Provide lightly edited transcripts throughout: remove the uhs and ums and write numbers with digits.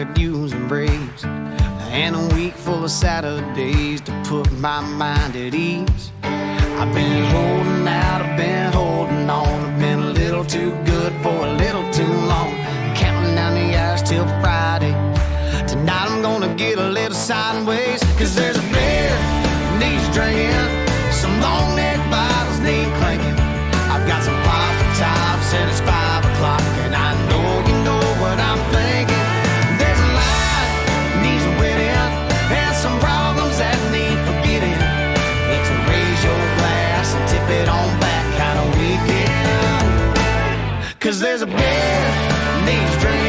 could use a raise, and a week full of Saturdays to put my mind at ease. I've been holding out, I've been holding on, I've been a little too good for a little too long, counting down the hours till Friday. Tonight I'm gonna get a little sideways, cause there's a beer needs drinking, some long neck bottles need clanking. I've got some pop tops and it's 5 o'clock, and I know you know what I'm thinking. There's a line needs a wedding, and some problems that need forgetting. It's a raise your glass and tip it on back kind of weekend, cause there's a beer needs drinking.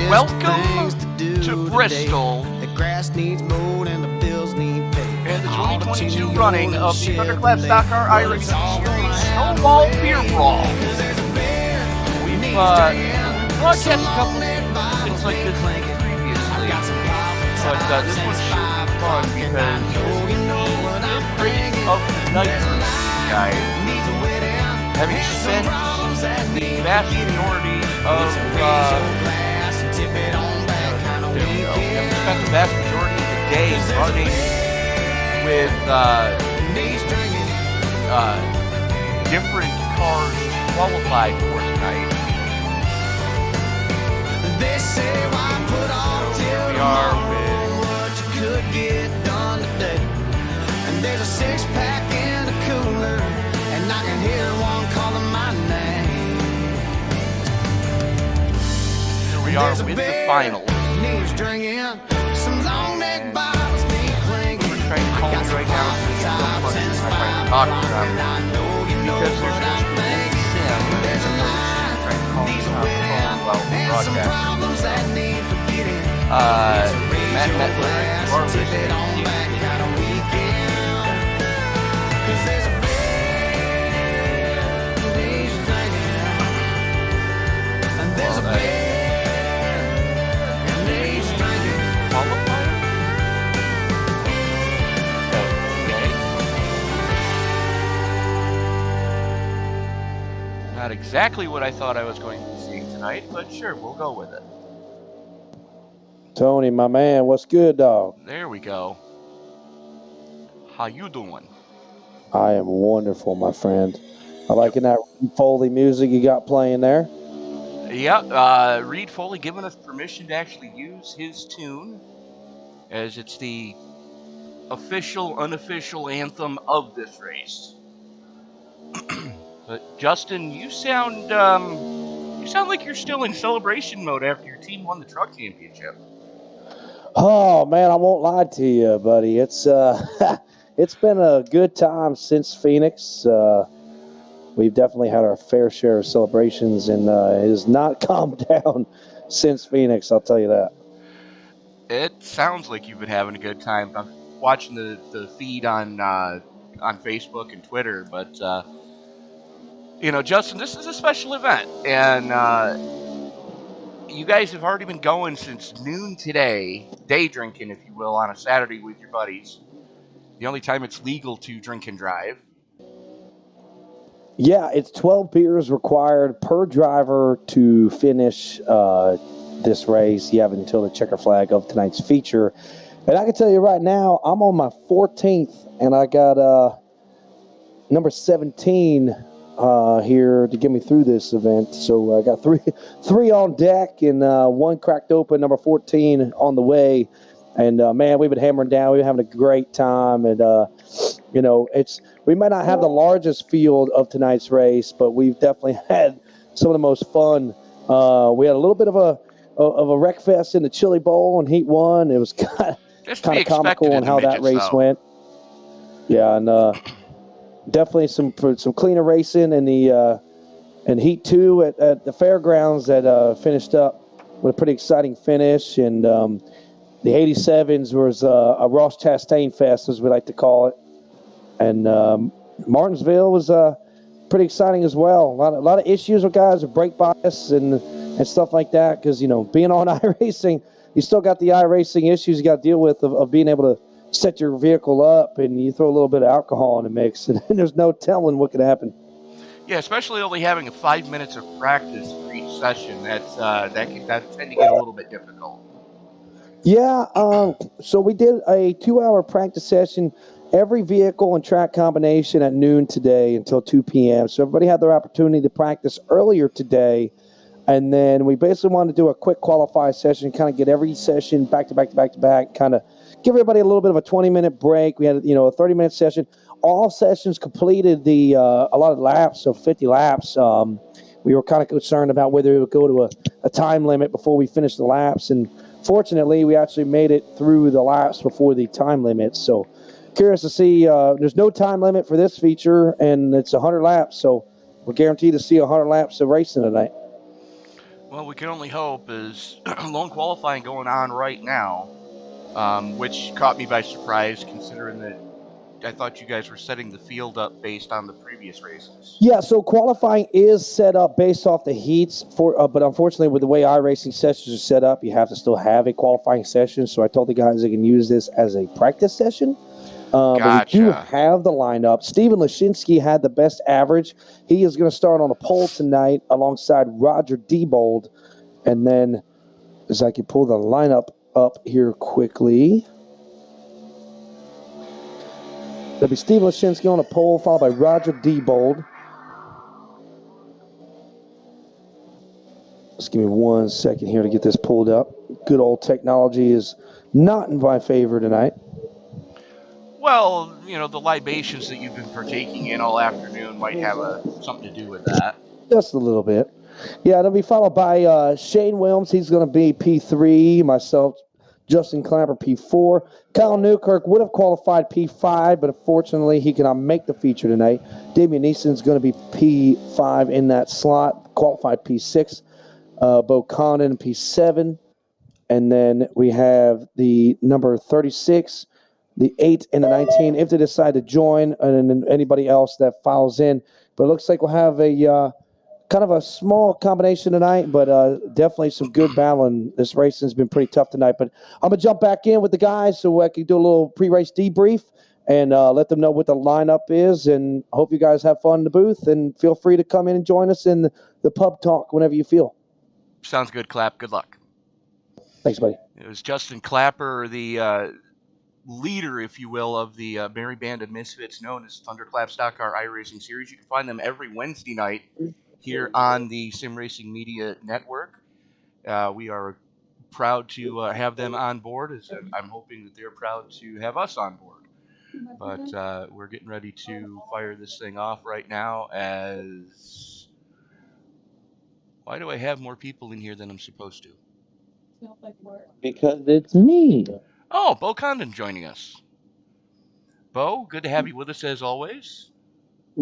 Welcome to Bristol The grass needs mowed and the bills need paid. and the 2022 running of the Thunderclap Stock Car iRacing Series Snowball Beer Brawl. We've broadcast a couple things like this previously, but this one should be fun because in praise of the night for you guys, having spent the vast majority of spent the vast majority of the day running with different cars qualified for tonight. Here we are with what you could get done today. And there's a 6-pack in the cooler, and I can hear one calling my name. Here we are with the finals. Needs drinking, some long neck bottles need clinking. We're trying to call you right now so you don't fucking trying to talk to them because there's supposed to be a sim. There's a line trying to call you on the phone while we broadcast. Matt Metler, you are listening to you. Not exactly what I thought I was going to see tonight, but sure, we'll go with it. Tony, my man, what's good, dog? There we go. How you doing? I am wonderful, my friend. I liking that Foley music you got playing there. Yeah, Reed Foley giving us permission to actually use his tune, as it's the official, unofficial anthem of this race. But Justin, you sound like you're still in celebration mode after your team won the truck championship. Oh man, I won't lie to you, buddy. It's it's been a good time since Phoenix. We've definitely had our fair share of celebrations, and it has not calmed down since Phoenix. I'll tell you that. It sounds like you've been having a good time. I'm watching the feed on Facebook and Twitter, but Justin, this is a special event, and you guys have already been going since noon today, day drinking, if you will, on a Saturday with your buddies. The only time it's legal to drink and drive. Yeah, it's 12 beers required per driver to finish this race. You have until the checker flag of tonight's feature. And I can tell you right now, I'm on my 14th, and I got number 17 here to get me through this event. So I got three on deck and one cracked open, number 14 on the way. And man, we've been hammering down. We've been having a great time. And we might not have the largest field of tonight's race, but we've definitely had some of the most fun. We had a little bit of a wreck fest in the Chili Bowl in Heat 1. It was kind of comical on how that race went. Yeah, and definitely some cleaner racing in the in Heat 2 at the fairgrounds that finished up with a pretty exciting finish. And the 87s was a Ross Chastain fest, as we like to call it. And Martinsville was pretty exciting as well. A lot of issues with guys with brake bias and stuff like that, because being on iRacing, you still got the iRacing issues you got to deal with of being able set your vehicle up and you throw a little bit of alcohol in the mix, and there's no telling what could happen. Yeah, especially only having 5 minutes of practice for each session. That tend to get a little bit difficult. Yeah, so we did a 2-hour practice session, every vehicle and track combination at noon today until 2 p.m. So everybody had their opportunity to practice earlier today, and then we basically wanted to do a quick qualify session, kind of get every session back to back to back to back, kind of give everybody a little bit of a 20-minute break. We had, a 30-minute session. All sessions completed a lot of laps, so 50 laps. We were kind of concerned about whether it would go to a time limit before we finished the laps, and fortunately, we actually made it through the laps before the time limit. So curious to see, there's no time limit for this feature, and it's 100 laps, so we're guaranteed to see 100 laps of racing tonight. Well, we can only hope. Is lone qualifying going on right now, which caught me by surprise considering that I thought you guys were setting the field up based on the previous races. Yeah, so qualifying is set up based off the heats, but unfortunately with the way iRacing sessions are set up, you have to still have a qualifying session. So I told the guys they can use this as a practice session. Gotcha. But we do have the lineup. Steven Lashinsky had the best average. He is going to start on the pole tonight alongside Roger Diebold. And then, as I can pull the lineup up here quickly, there'll be Steve Lashinsky on the pole, followed by Roger Diebold. Just give me 1 second here to get this pulled up. Good old technology is not in my favor tonight. Well, the libations that you've been partaking in all afternoon might have something to do with that. Just a little bit. Yeah, it'll be followed by Shane Williams. He's going to be P3. Myself, Justin Clapper, P4. Kyle Newkirk would have qualified P5, but unfortunately he cannot make the feature tonight. Damian Neeson's going to be P5 in that slot, qualified P6. Bo Condon, P7. And then we have the number 36, the 8, and the 19, if they decide to join, and then anybody else that files in. But it looks like we'll have a kind of a small combination tonight, but definitely some good battle, and this racing has been pretty tough tonight. But I'm going to jump back in with the guys so I can do a little pre-race debrief and let them know what the lineup is, and hope you guys have fun in the booth, and feel free to come in and join us in the pub talk whenever you feel. Sounds good, Clap. Good luck. Thanks, buddy. It was Justin Clapper, the leader, if you will, of the merry band of misfits known as Thunderclap Stock Car iRacing Series. You can find them every Wednesday night here on the Sim Racing Media Network. We are proud to have them on board, as I'm hoping that they're proud to have us on board. But we're getting ready to fire this thing off right now as... Why do I have more people in here than I'm supposed to? Because it's me. Oh, Bo Condon joining us. Bo, good to have you with us as always.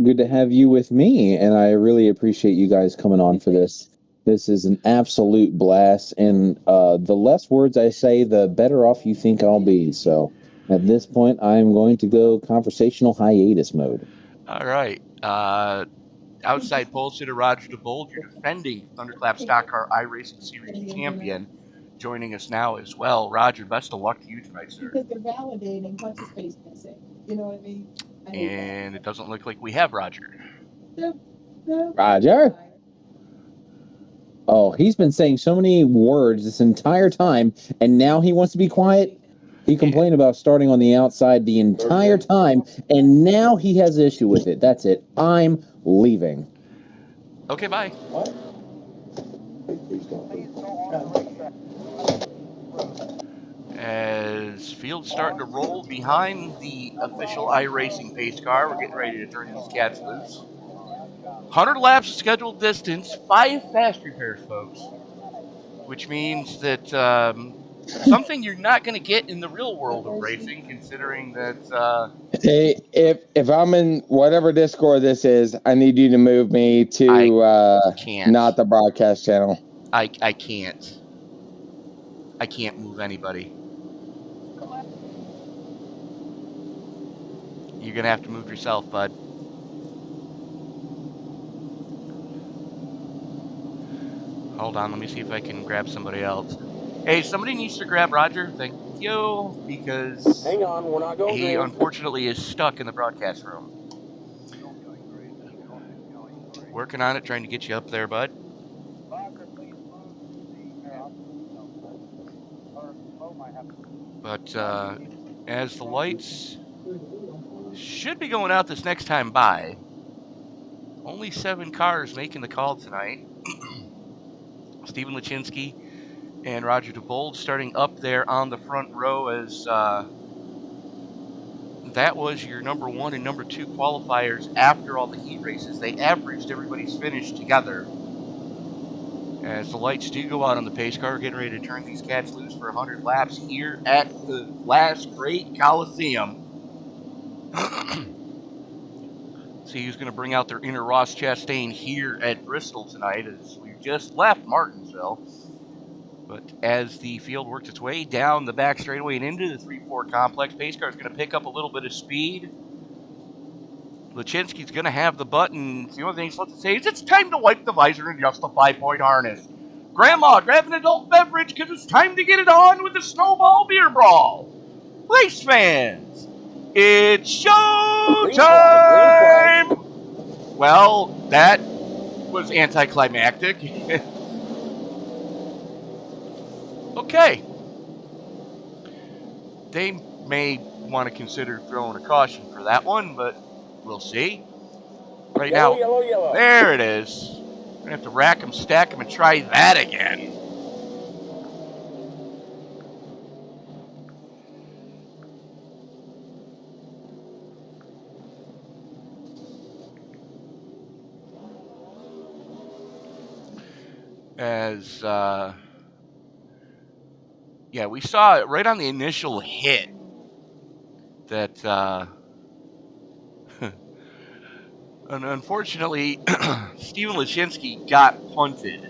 Good to have you with me, and I really appreciate you guys coming on for this. This is an absolute blast, and the less words I say, the better off you think I'll be. So at this point, I'm going to go conversational hiatus mode. All right. Outside pole sitter Roger Diebold, your defending Thunderclap Stock Car iRacing Series champion, joining us now as well. Roger, best of luck to you tonight, sir. Because they're validating what's his face missing. You know what I mean? And it doesn't look like we have Roger. Roger? Oh, he's been saying so many words this entire time, and now he wants to be quiet? He complained about starting on the outside the entire time, and now he has an issue with it. That's it. I'm leaving. Okay, bye. As field's starting to roll behind the official iRacing pace car, we're getting ready to turn these cats loose. 100 laps of scheduled distance, 5 fast repairs, folks. Which means that something you're not going to get in the real world of racing, considering that... Hey, if I'm in whatever Discord this is, I need you to move me to not the broadcast channel. I can't. I can't move anybody. You're going to have to move yourself, bud. Hold on, let me see if I can grab somebody else. Hey, somebody needs to grab Roger. with you because Hang on, we're not going he green. unfortunately is stuck in the broadcast room. Working on it, trying to get you up there, bud. But as the lights should be going out this next time by, only 7 cars making the call tonight. Stephen Lachinsky and Roger DeBold starting up there on the front row as that was your number 1 and number 2 qualifiers after all the heat races. They averaged everybody's finish together. As the lights do go out on the pace car, getting ready to turn these cats loose for 100 laps here at the last great Coliseum. See who's going to bring out their inner Ross Chastain here at Bristol tonight as we've just left Martinsville. But as the field works its way down the back straightaway and into the 3-4 complex, pace car is going to pick up a little bit of speed. Lachinsky's going to have the button. The only thing he's left to say is it's time to wipe the visor and adjust the 5-point harness. Grandma, grab an adult beverage because it's time to get it on with the Snowball Beer Brawl. Race fans, it's show time! Well, that was anticlimactic. Okay. They may want to consider throwing a caution for that one, but we'll see. Right now, Yellow. there it is. We're going to have to rack them, stack them, and try that again. As, yeah, we saw it right on the initial hit that, unfortunately, Stephen Lachinsky got punted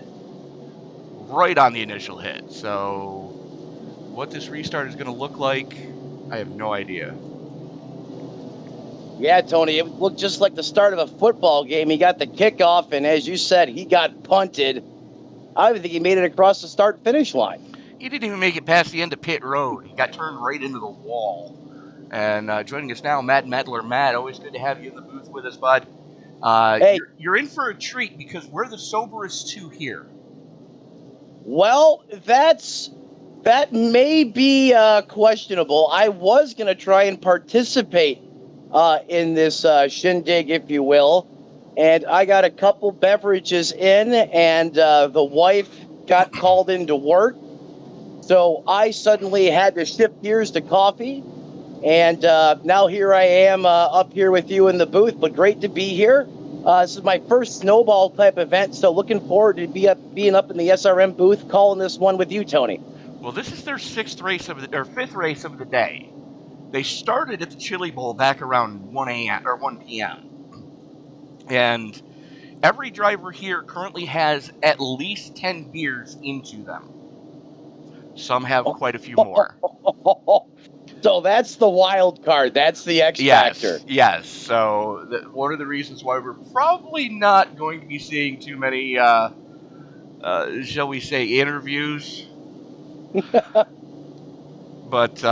right on the initial hit. So, what this restart is going to look like, I have no idea. Yeah, Tony, it looked just like the start of a football game. He got the kickoff, and as you said, he got punted. I don't think he made it across the start-finish line. He didn't even make it past the end of pit road. He got turned right into the wall. And joining us now, Matt Medler. Matt, always good to have you in the booth with us, bud. Hey. You're in for a treat because we're the soberest 2 here. Well, that may be questionable. I was going to try and participate in this shindig, if you will. And I got a couple beverages in, and the wife got called into work. So I suddenly had to shift gears to coffee. And now here I am up here with you in the booth, but great to be here. This is my first snowball type event, so looking forward to being up in the SRM booth, calling this one with you, Tony. Well, this is their 5th race of the day. They started at the Chili Bowl back around 1 p.m. And every driver here currently has at least 10 beers into them. Some have quite a few more. So that's the wild card. That's the X factor. Yes. So one of the reasons why we're probably not going to be seeing too many, shall we say, interviews. But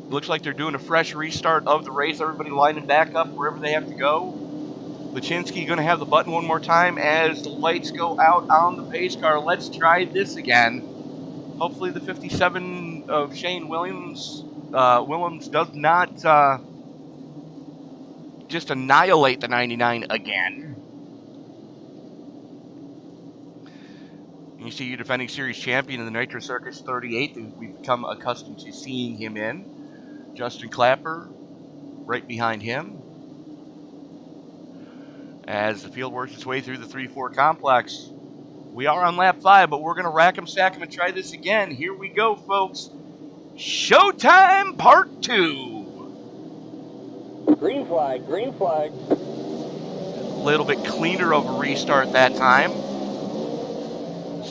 looks like they're doing a fresh restart of the race. Everybody lining back up wherever they have to go. Lachinsky going to have the button one more time as the lights go out on the pace car. Let's try this again. Hopefully the 57 of Shane Willems does not just annihilate the 99 again. You see your defending series champion in the Nitro Circus 38 that we've become accustomed to seeing him in. Justin Clapper right behind him. As the field works its way through the 3-4 complex. We are on lap 5, but we're going to rack them, stack them, and try this again. Here we go, folks. Showtime Part 2. Green flag, green flag. A little bit cleaner of a restart that time.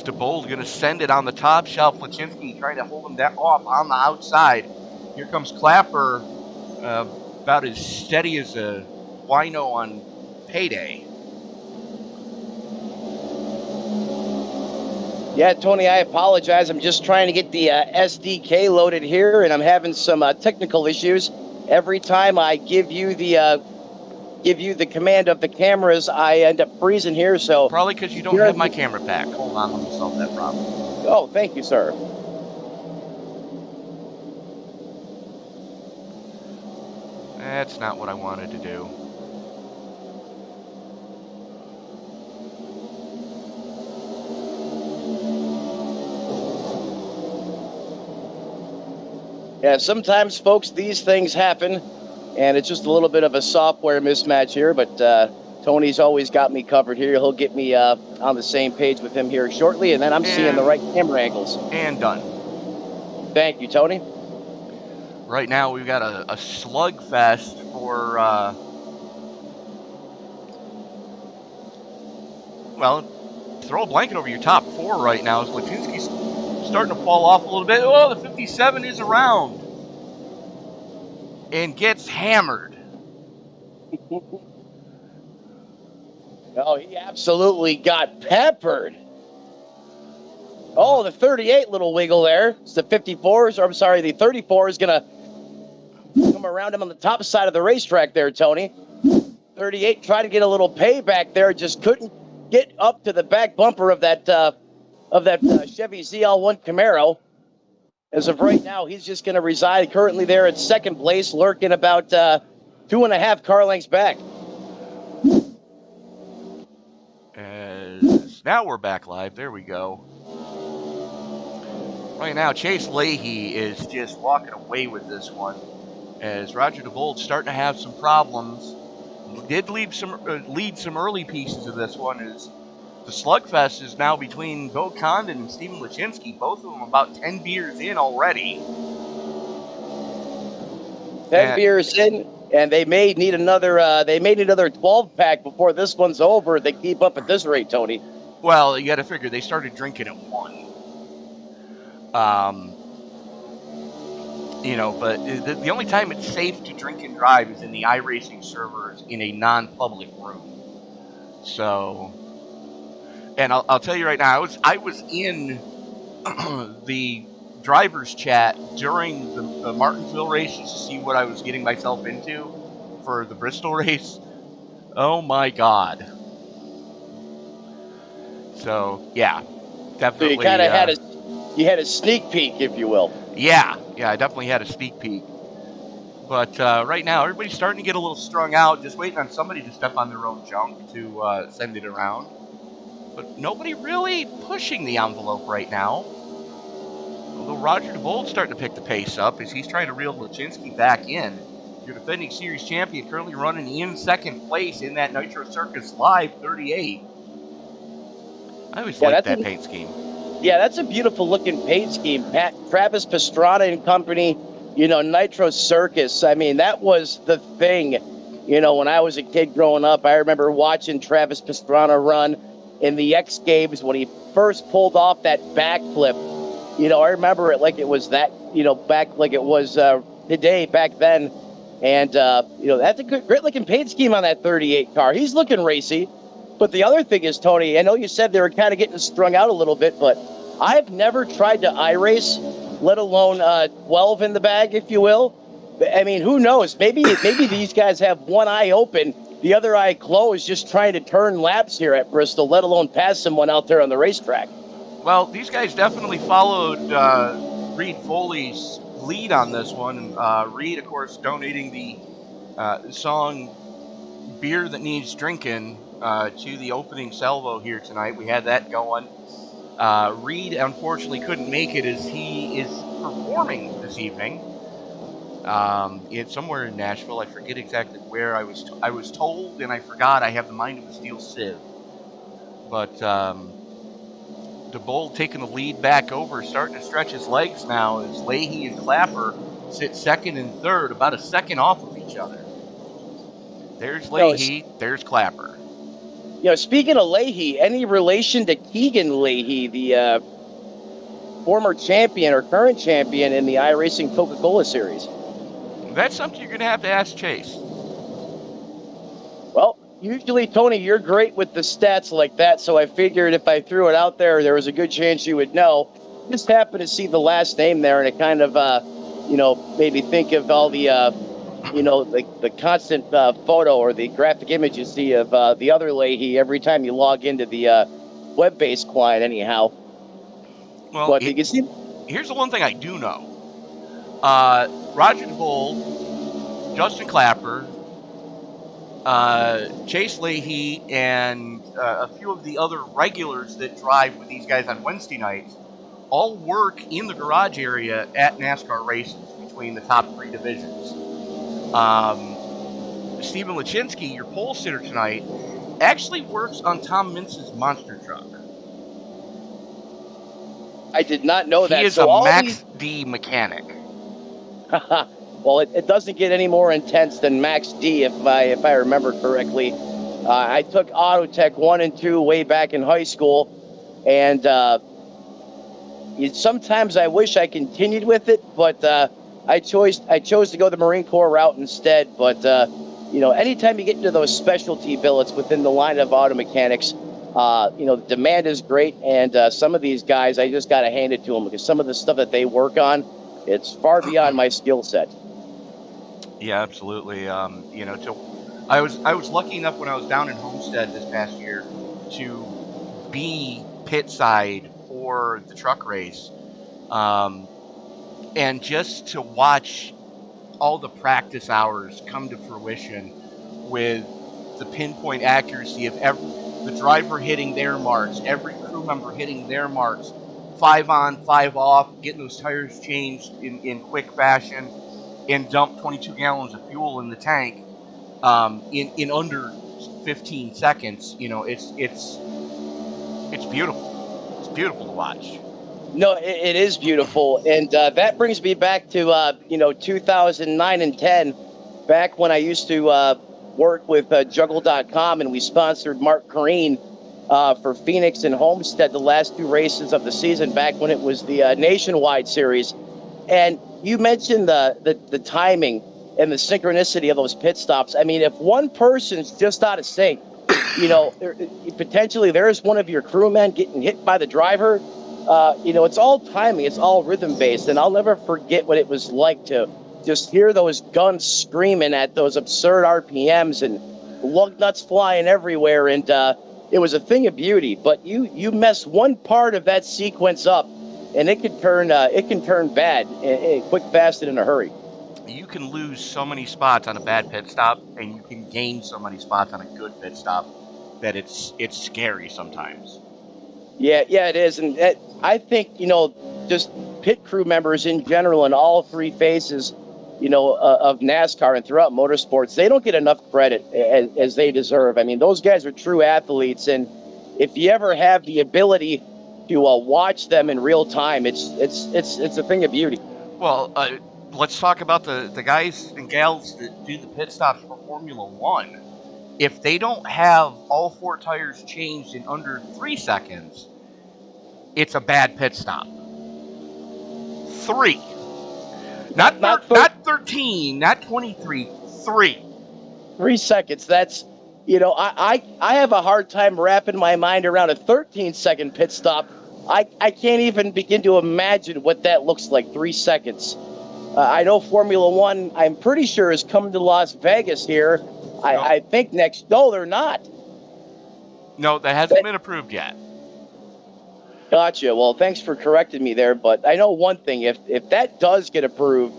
DeBold going to send it on the top shelf. Lachinsky trying to hold him off on the outside. Here comes Clapper, about as steady as a wino on payday. Yeah, Tony, I apologize. I'm just trying to get the SDK loaded here, and I'm having some technical issues. Every time I give you the command of the cameras, I end up freezing here. So probably because you don't have my camera pack. Hold on, let me solve that problem. Oh, thank you, sir. That's not what I wanted to do. Yeah, sometimes, folks, these things happen, and it's just a little bit of a software mismatch here, but Tony's always got me covered here. He'll get me on the same page with him here shortly, and then I'm seeing the right camera angles. And done. Thank you, Tony. Right now, we've got a slugfest for, well, throw a blanket over your top 4 right now. As Lachinsky's starting to fall off a little bit. Oh, the 57 is around. And gets hammered. Oh, he absolutely got peppered. Oh, the 38 little wiggle there. It's the 54s, or I'm sorry, the 34 is going to come around him on the top side of the racetrack there, Tony. 38 tried to get a little payback there, just couldn't get up to the back bumper of that Chevy ZL1 Camaro. As of right now, he's just going to reside currently there at second place, lurking about 2.5 car lengths back. As now we're back live. There we go. Right now, Chase Leahy is just walking away with this one. As Roger DeBold's starting to have some problems. He did lead some early pieces of this one. As the slugfest is now between Bo Condon and Stephen Lachinsky. Both of them about 10 beers in already. 10 beers in, and they may need another 12-pack before this one's over. They keep up at this rate, Tony. Well, you got to figure they started drinking at 1. But the only time it's safe to drink and drive is in the iRacing servers in a non-public room. So, and I'll tell you right now, I was in the driver's chat during the Martinsville race just to see what I was getting myself into for the Bristol race. Oh my God. So, yeah, definitely. So you kind of had a sneak peek, if you will. Yeah, I definitely had a sneak peek. But right now, everybody's starting to get a little strung out, just waiting on somebody to step on their own junk to send it around. But nobody really pushing the envelope right now. Although Roger DeBold's starting to pick the pace up as he's trying to reel Lachinsky back in. Your defending series champion currently running in second place in that Nitro Circus Live 38. I always liked that paint scheme. Yeah, that's a beautiful looking paint scheme. Travis Pastrana and company, Nitro Circus. I mean, that was the thing. When I was a kid growing up, I remember watching Travis Pastrana run in the X Games when he first pulled off that backflip. I remember it like it was that, back like it was today, back then. And, that's a great looking paint scheme on that 38 car. He's looking racy. But the other thing is, Tony, I know you said they were kind of getting strung out a little bit, but I've never tried to iRace, let alone 12 in the bag, if you will. I mean, who knows? Maybe these guys have one eye open, the other eye closed, just trying to turn laps here at Bristol, let alone pass someone out there on the racetrack. Well, these guys definitely followed Reed Foley's lead on this one. Reed, of course, donating the song Beer That Needs Drinkin' to the opening salvo here tonight. We had that going. Reed, unfortunately, couldn't make it as he is performing this evening. It's somewhere in Nashville. I forget exactly where. I was told, and I forgot. I have the mind of a steel sieve. But DeBold taking the lead back over, starting to stretch his legs now as Leahy and Clapper sit second and third, about a second off of each other. There's Leahy, there's Clapper. Speaking of Leahy, any relation to Keegan Leahy, the former champion or current champion in the iRacing Coca-Cola Series? That's something you're going to have to ask Chase. Well, usually, Tony, you're great with the stats like that, so I figured if I threw it out there was a good chance you would know. Just happened to see the last name there, and it kind of, made me think of all the, the constant photo or the graphic image you see of the other Leahy every time you log into the web-based client anyhow. Well, but you can see... Here's the one thing I do know. Roger DeBold, Justin Clapper, Chase Leahy, and a few of the other regulars that drive with these guys on Wednesday nights all work in the garage area at NASCAR races between the top 3 divisions. Stephen Lachinsky, your pole sitter tonight, actually works on Tom Mintz's monster truck. I did not know that. He is a Max D mechanic. Well, it doesn't get any more intense than Max D, if I remember correctly. I took Auto Tech 1 and 2 way back in high school, and sometimes I wish I continued with it, but I chose to go the Marine Corps route instead. But anytime you get into those specialty billets within the line of auto mechanics, the demand is great, and some of these guys, I just got to hand it to them, because some of the stuff that they work on, it's far beyond my skill set. Yeah, absolutely. I was lucky enough when I was down in Homestead this past year to be pit side for the truck race, and just to watch all the practice hours come to fruition with the pinpoint accuracy of the driver hitting their marks, every crew member hitting their marks, 5 on, 5 off, getting those tires changed in quick fashion, and dump 22 gallons of fuel in the tank in under 15 seconds. It's beautiful. It's beautiful to watch. No, it is beautiful, and that brings me back to 2009 and 10, back when I used to work with Juggle.com, and we sponsored Mark Kareen for Phoenix and Homestead the last 2 races of the season, back when it was the Nationwide Series. And you mentioned the timing and the synchronicity of those pit stops. I mean, if one person's just out of sync, potentially there's one of your crewmen getting hit by the driver. It's all timing. It's all rhythm-based. And I'll never forget what it was like to just hear those guns screaming at those absurd RPMs and lug nuts flying everywhere. And it was a thing of beauty. But you mess one part of that sequence up, and it can turn bad, quick, fast, and in a hurry. You can lose so many spots on a bad pit stop, and you can gain so many spots on a good pit stop that it's scary sometimes. Yeah, it is. And I think, just pit crew members in general in all 3 phases, of NASCAR and throughout motorsports, they don't get enough credit as they deserve. I mean, those guys are true athletes. And if you ever have the ability to watch them in real time, it's a thing of beauty. Well, let's talk about the guys and gals that do the pit stops for Formula One. If they don't have all 4 tires changed in under 3 seconds, it's a bad pit stop. 3. Not 13, not 23, 3. 3 seconds. That's, I have a hard time wrapping my mind around a 13-second pit stop. I can't even begin to imagine what that looks like, 3 seconds. I know Formula One, I'm pretty sure, is coming to Las Vegas here. I think next... No, they're not. No, that hasn't been approved yet. Gotcha. Well, thanks for correcting me there, but I know one thing. If that does get approved,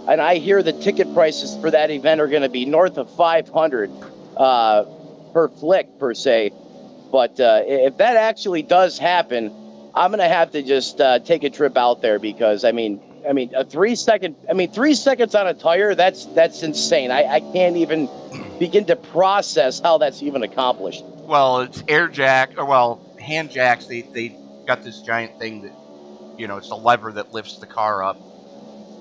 and I hear the ticket prices for that event are going to be north of $500 per flick, per se. But if that actually does happen, I'm going to have to just take a trip out there, because, I mean, 3 seconds on a tire, that's insane. I can't even begin to process how that's even accomplished. Well, it's hand jacks. They got this giant thing that, it's a lever that lifts the car up,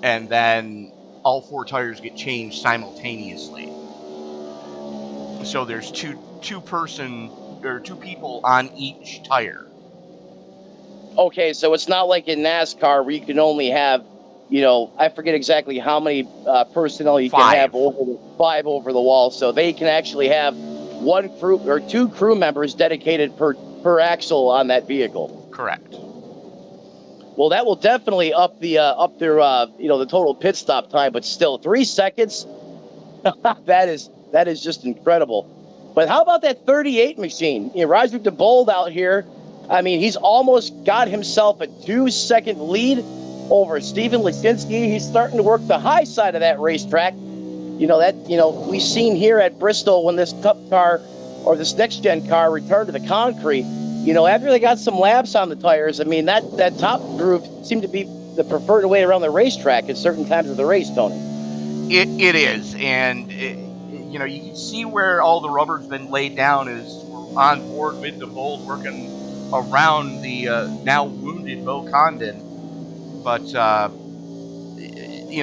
and then all 4 tires get changed simultaneously. So there's two people on each tire. Okay, so it's not like in NASCAR where you can only have, I forget exactly how many personnel you can have, 5 over the wall. So they can actually have one crew or two crew members dedicated per axle on that vehicle. Correct. Well, that will definitely up their the total pit stop time, but still 3 seconds. that is just incredible. But how about that 38 machine? Roger DeBold out here. I mean, he's almost got himself a 2-second lead over Stephen Lesinski. He's starting to work the high side of that racetrack. We've seen here at Bristol when this Cup car or this next gen car returned to the concrete. After they got some laps on the tires, I mean, that top groove seemed to be the preferred way around the racetrack at certain times of the race, Tony. It is, and you can see where all the rubber's been laid down as we're on board with DeBold working around the now wounded Bo Condon. But,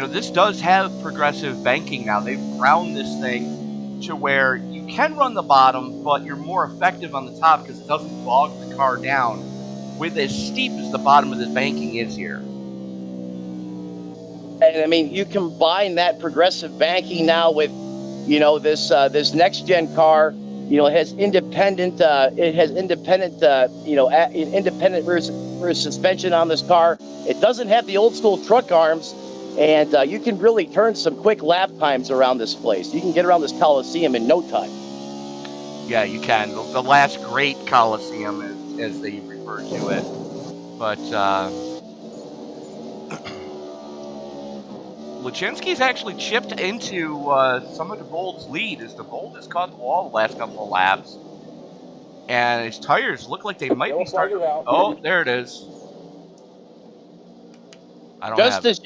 this does have progressive banking now. They've ground this thing to where you can run the bottom, but you're more effective on the top because it doesn't bog the car down with as steep as the bottom of this banking is here. And, I mean, you combine that progressive banking now with, this next-gen car. It has independent rear suspension on this car. It doesn't have the old-school truck arms, and you can really turn some quick lap times around this place. You can get around this Coliseum in no time. Yeah, you can. The last great Coliseum, as they refer to it. But Lesinski's actually chipped into some of DeBold's lead as DeBold has caught the wall the last couple of laps. And his tires look like they might be starting. Oh, there it is. I don't have it.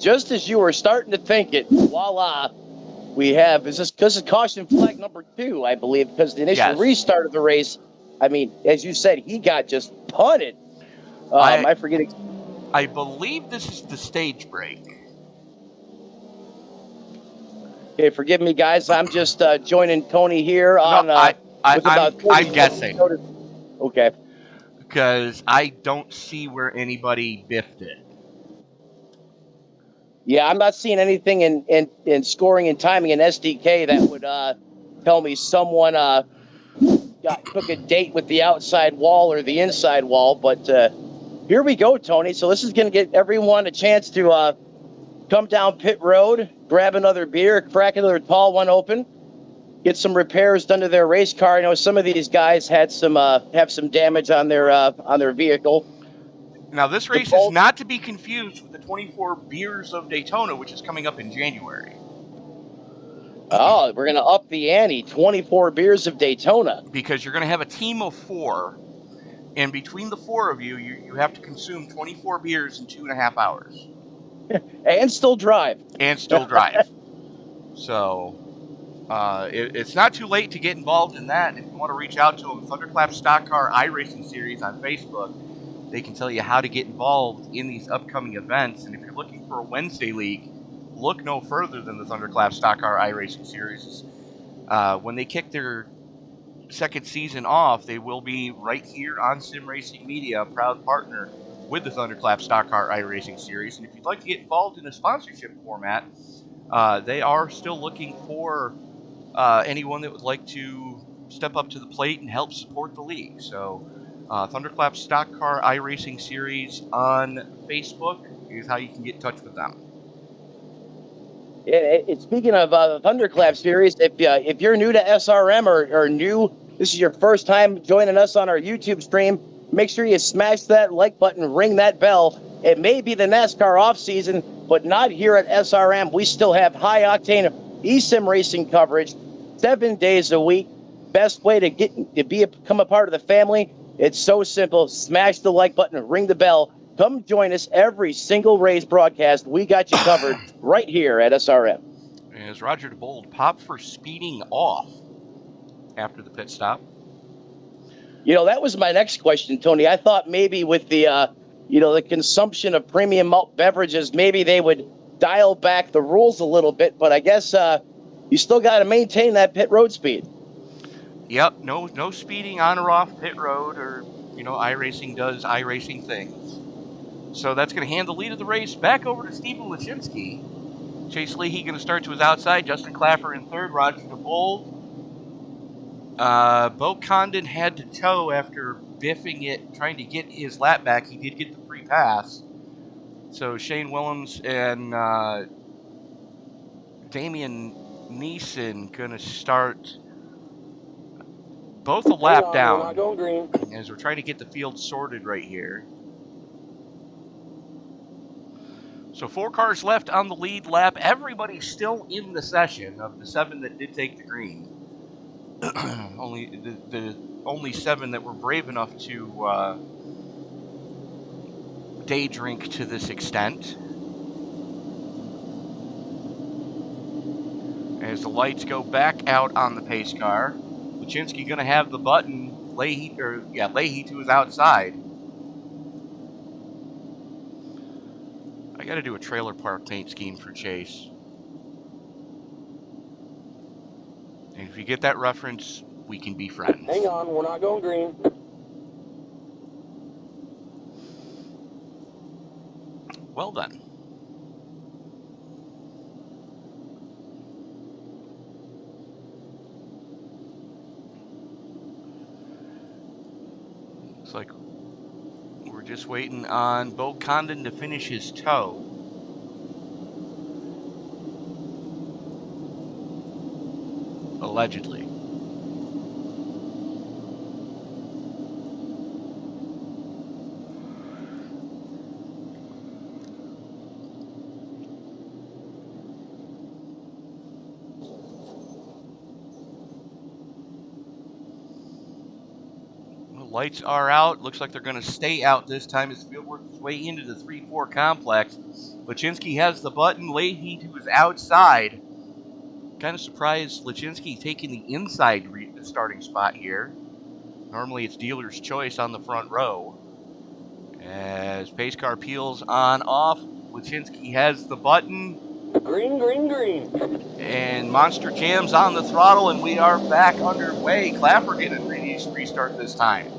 Just as you were starting to think it, voila, we have this is caution flag number 2, I believe, because the initial restart of the race. I mean, as you said, he got just punted. I forget. I believe this is the stage break. Okay, forgive me, guys. I'm just joining Tony here on. I'm guessing. Okay. Because I don't see where anybody biffed it. Yeah, I'm not seeing anything in scoring and timing in SDK that would tell me someone took a date with the outside wall or the inside wall. But here we go, Tony. So this is going to get everyone a chance to come down pit road, grab another beer, crack another tall one open, get some repairs done to their race car. I know some of these guys had have some damage on their vehicle. Now, this race is not to be confused with the 24 Beers of Daytona, which is coming up in January. Oh, we're going to up the ante, 24 Beers of Daytona. Because you're going to have a team of 4, and between the 4 of you, you have to consume 24 beers in 2.5 hours. And still drive. So, it's not too late to get involved in that. If you want to reach out to them, Thunderclap Stock Car iRacing Series on Facebook. They can tell you how to get involved in these upcoming events. And if you're looking for a Wednesday league, look no further than the Thunderclap Stock Car iRacing Series. When they kick their second season off, they will be right here on Sim Racing Media, a proud partner with the Thunderclap Stock Car iRacing Series. And if you'd like to get involved in a sponsorship format, they are still looking for anyone that would like to step up to the plate and help support the league. So Thunderclap Stock Car iRacing Series on Facebook is how you can get in touch with them. Speaking of the Thunderclap Series, if you're new to SRM or new, this is your first time joining us on our YouTube stream, make sure you smash that like button, ring that bell. It may be the NASCAR off season, but not here at SRM. We still have high octane eSIM racing coverage 7 days a week. Best way to become a part of the family. It's so simple. Smash the like button, ring the bell. Come join us every single race broadcast. We got you covered right here at SRM. As Roger DeBold popped for speeding off after the pit stop. That was my next question, Tony. I thought maybe with the consumption of premium malt beverages, maybe they would dial back the rules a little bit. But I guess you still got to maintain that pit road speed. Yep, no speeding on or off pit road, or iRacing does iRacing things. So that's going to hand the lead of the race back over to Stephen Lesinski. Chase Leahy going to start to his outside. Justin Clapper in third. Roger DeBold Bo Condon had to tow after biffing it, trying to get his lap back. He did get the free pass. So Shane Willems and Damian Neeson going to start both a lap down. We're not going green. As we're trying to get the field sorted right here. So 4 cars left on the lead lap. Everybody's still in the session of the 7 that did take the green. only 7 that were brave enough to day drink to this extent. As the lights go back out on the pace car, Lachinsky going to have the button. Leahy to his outside. I got to do a trailer park paint scheme for Chase. And if you get that reference, we can be friends. Hang on, we're not going green. Well then. Looks like we're just waiting on Bo Condon to finish his tow. Allegedly. Lights are out. Looks like they're going to stay out this time as the field works its way into the 3-4 complex. Lachinsky has the button. Leahy to his outside. Kind of surprised Lachinsky taking the inside starting spot here. Normally it's dealer's choice on the front row. As pace car peels on off, Lachinsky has the button. Green, green, green. And Monster Cam's on the throttle, and we are back underway. Clapper getting a restart this time.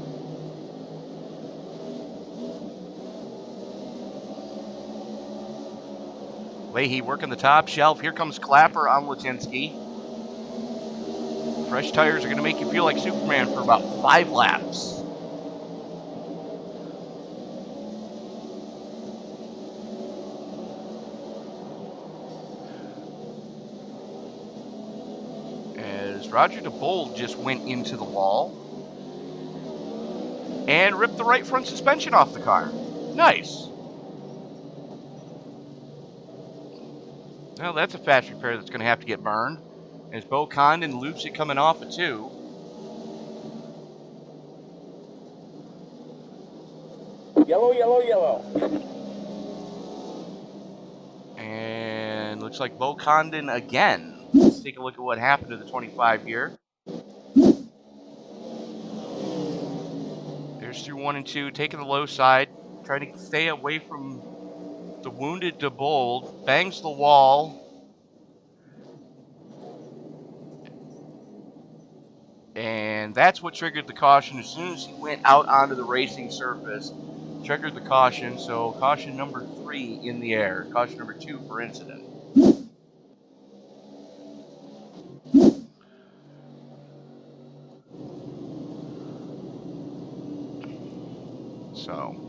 Leahy working the top shelf. Here comes Clapper on Lachinsky. Fresh tires are going to make you feel like Superman for about 5 laps. As Roger DeBold just went into the wall and ripped the right front suspension off the car. Nice. Well, that's a fast repair that's going to have to get burned. As Bo Condon loops it coming off of 2. Yellow, yellow, yellow. And looks like Bo Condon again. Let's take a look at what happened to the 25 here. There's through 1 and 2, taking the low side, trying to stay away from the wounded DeBold. Bangs the wall. And that's what triggered the caution. As soon as he went out onto the racing surface, triggered the caution. So caution number 3 in the air. Caution number 2 for incident. So,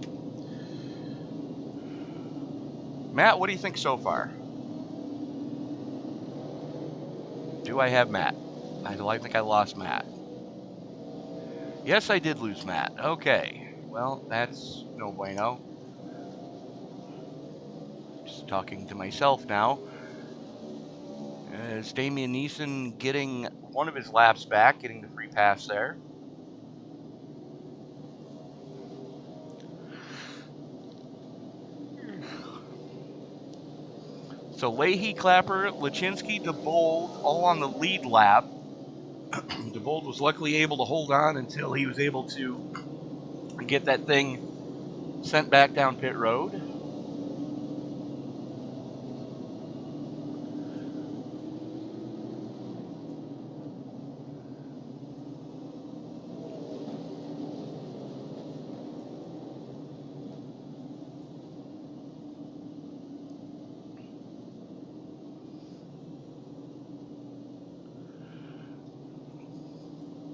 Matt, what do you think so far? Do I have Matt? I think I lost Matt. Yes, I did lose Matt. Okay. Well, that's no bueno. Just talking to myself now. As Damian Neeson getting one of his laps back, getting the free pass there. So Leahy, Clapper, Lachinsky, DeBold, all on the lead lap. DeBold was luckily able to hold on until he was able to get that thing sent back down pit road.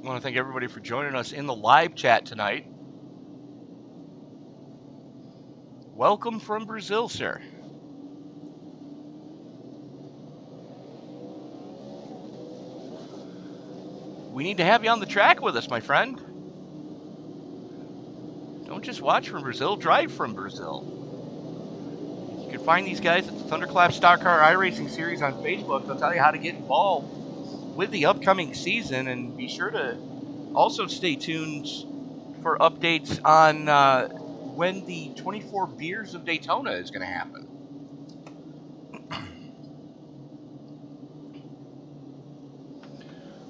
I want to thank everybody for joining us in the live chat tonight. Welcome from Brazil, sir. We need to have you on the track with us, my friend. Don't just watch from Brazil, drive from Brazil. You can find these guys at the Thunderclap Stock Car iRacing Series on Facebook. They'll tell you how to get involved with the upcoming season, and be sure to also stay tuned for updates on when the 24 Beers of Daytona is going to happen.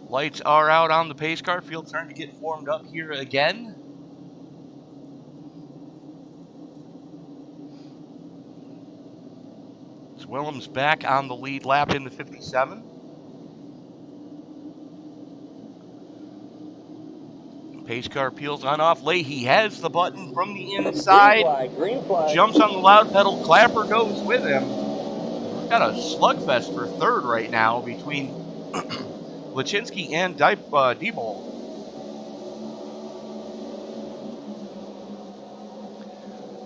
Lights are out on the pace car. Field starting to get formed up here again. Willems back on the lead lap in the 57. Pace car peels on off. Leahy has the button from the inside. Green flag. Jumps on the loud pedal. Clapper goes with him. We've got a slugfest for third right now between Lachinsky and Diebold.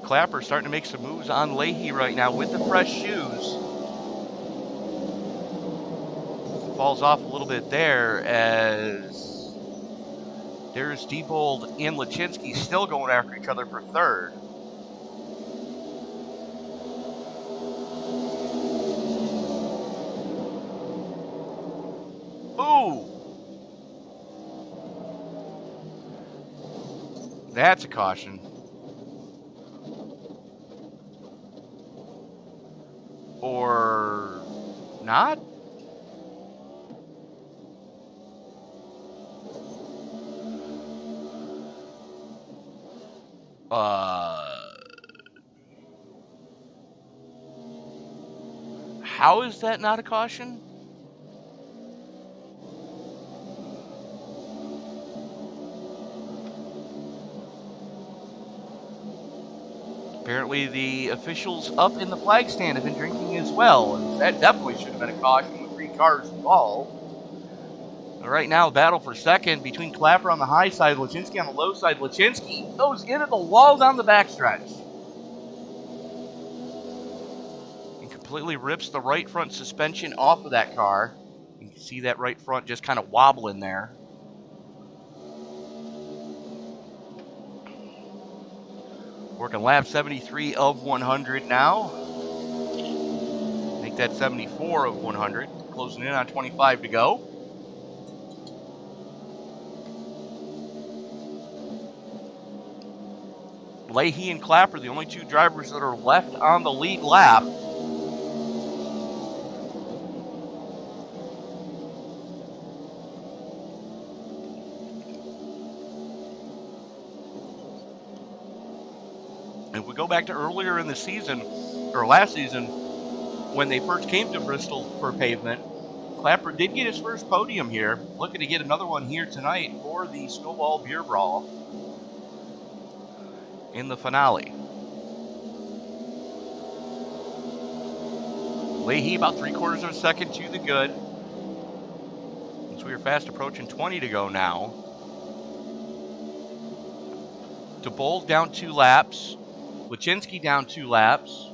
Clapper starting to make some moves on Leahy right now with the fresh shoes. Falls off a little bit there as there's Diebold and Lachinsky still going after each other for third. Ooh! That's a caution. Or not? How is that not a caution? Apparently the officials up in the flag stand have been drinking as well, and that definitely should have been a caution with 3 cars involved. Right now, battle for second between Clapper on the high side, Lachinsky on the low side. Lachinsky goes into the wall down the backstretch. And completely rips the right front suspension off of that car. You can see that right front just kind of wobbling there. Working lap 73 of 100 now. Make that 74 of 100. Closing in on 25 to go. Leahy and Clapper, the only 2 drivers that are left on the lead lap. If we go back to earlier in the season, or last season, when they first came to Bristol for pavement, Clapper did get his first podium here. Looking to get another one here tonight for the Snowball Beer Brawl in the finale. Leahy about 3/4 of a second to the good. Since we are fast approaching 20 to go now. Diebold down 2 laps. Lachinsky down 2 laps.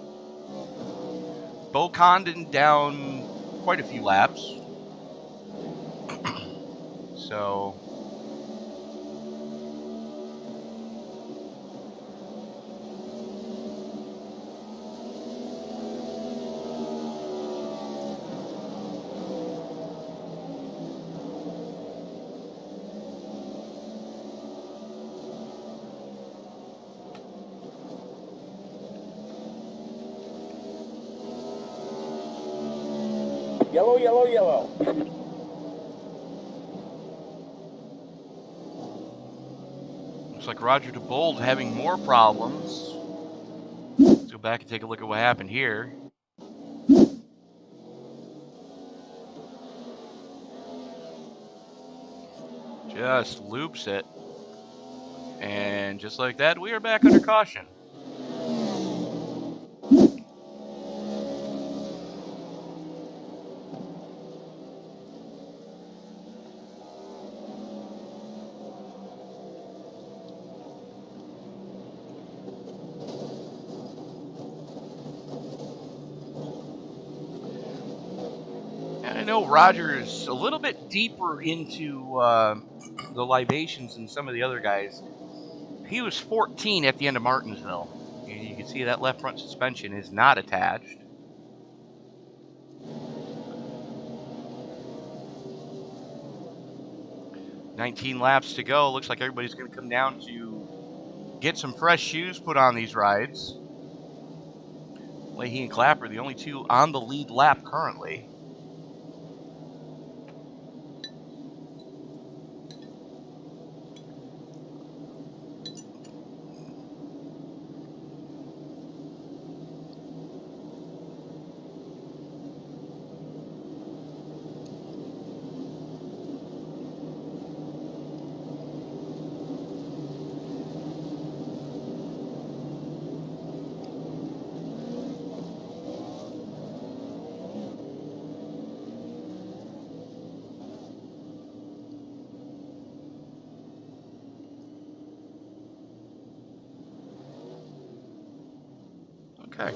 Bo Condon down quite a few laps. So yellow, yellow, yellow. looks like Roger Diebold having more problems. Let's go back and take a look at what happened here. Just loops it. And just like that, we are back under caution. know Roger is a little bit deeper into the libations than some of the other guys. He was 14 at the end of Martinsville. And you can see that left front suspension is not attached. $19 laps to go. Looks like everybody's going to come down to get some fresh shoes put on these rides. Leahy and Clapper, the only two on the lead lap currently. Okay.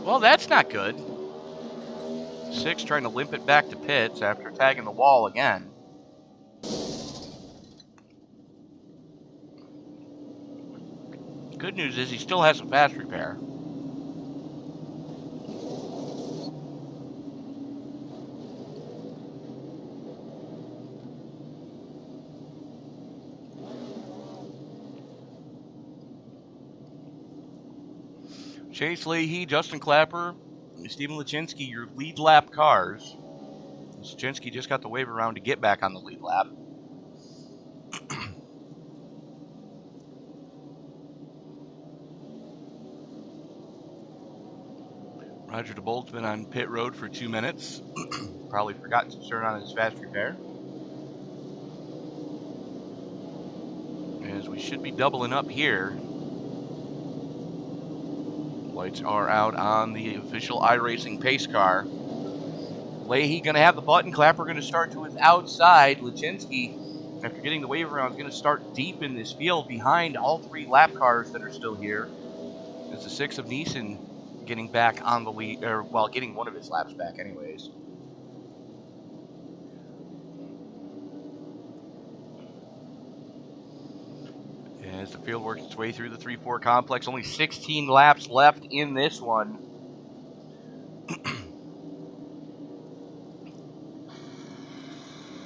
Well, that's not good. 6 trying to limp it back to pits after tagging the wall again. Good news is he still has a fast repair. Chase Leahy, Justin Clapper, Stephen Lachinsky, your lead lap cars. Lachinsky just got the wave around to get back on the lead lap. Roger DeBolt's been on pit road for 2 minutes. Probably forgot to turn on his fast repair. As we should be doubling up here. Lights are out on the official iRacing pace car. Leahy going to have the button. Clapper going to start to his outside. Lachinsky, after getting the wave around, is going to start deep in this field behind all 3 lap cars that are still here. It's the 6 of Neeson getting back on the lead, or well, getting one of his laps back anyways. As the field works its way through the 3-4 complex, only 16 laps left in this one.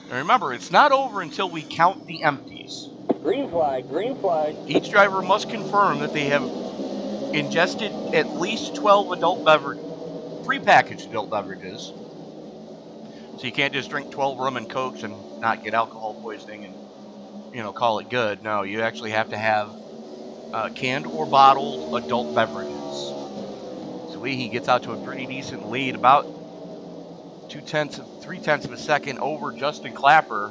And remember, it's not over until we count the empties. Green flag, green flag. Each driver must confirm that they have ingested at least 12 adult beverage, prepackaged adult beverages. So you can't just drink 12 rum and cokes and not get alcohol poisoning and, you know, call it good. No, you actually have to have canned or bottled adult beverages. So Leahy gets out to a pretty decent lead, about 3/10 of a second over Justin Clapper.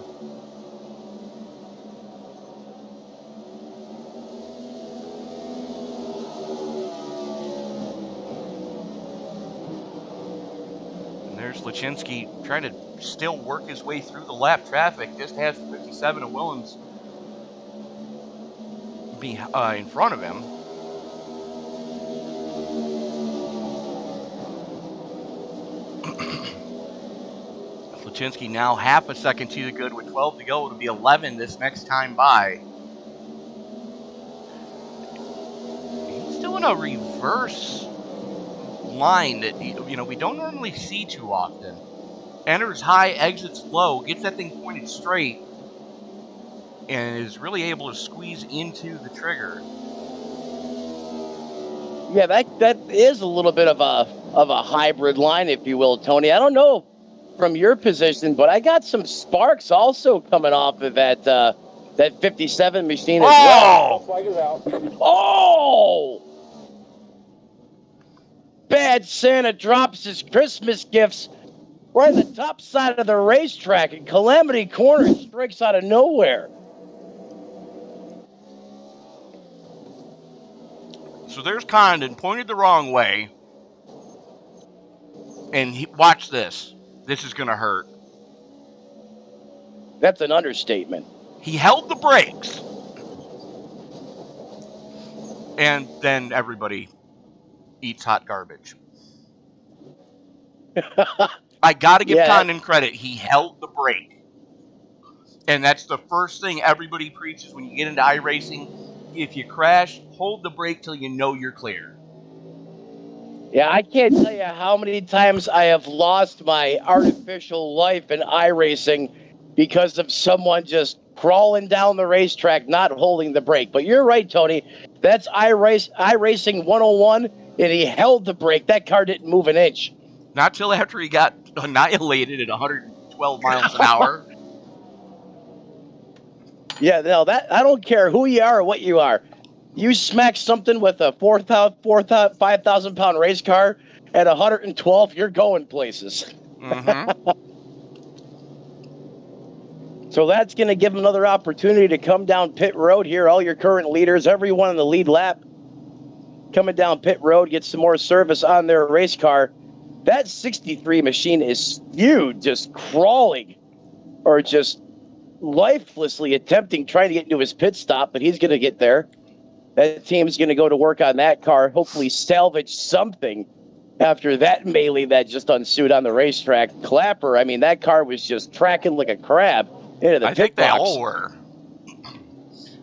There's Lachinsky trying to still work his way through the lap traffic. Just has 57 of Wheelin's in front of him. Lachinsky now half a second to the good with 12 to go. It'll be 11 this next time by. He's doing a reverse line that, you know, we don't normally see too often. Enters high, exits low, gets that thing pointed straight, and is really able to squeeze into the trigger. Yeah, that is a little bit of a hybrid line, if you will, Tony. I don't know from your position, but I got some sparks also coming off of that 57 machine as well. Flag is out. Oh! Bad Santa drops his Christmas gifts right at the top side of the racetrack, and Calamity Corner strikes out of nowhere. So there's Condon, pointed the wrong way. And watch this. This is going to hurt. That's an understatement. He held the brakes. And then everybody eats hot garbage. I got to give Condon credit. He held the brake. And that's the first thing everybody preaches when you get into iRacing. If you crash, hold the brake till you know you're clear. Yeah, I can't tell you how many times I have lost my artificial life in iRacing because of someone just crawling down the racetrack, not holding the brake. But you're right, Tony. That's iRacing 101, and he held the brake. That car didn't move an inch. Not till after he got annihilated at 112 miles an hour. Yeah, no, that I don't care who you are or what you are. You smack something with a 5,000-pound race car at 112, you're going places. Mm-hmm. So that's going to give him another opportunity to come down pit road here. All your current leaders, everyone in the lead lap, coming down pit road, get some more service on their race car. That 63 machine is huge, just crawling or just lifelessly trying to get into his pit stop, but he's going to get there. That team's going to go to work on that car, hopefully salvage something after that melee that just ensued on the racetrack. Clapper, I mean, that car was just tracking like a crab into the pit box. I think they all were.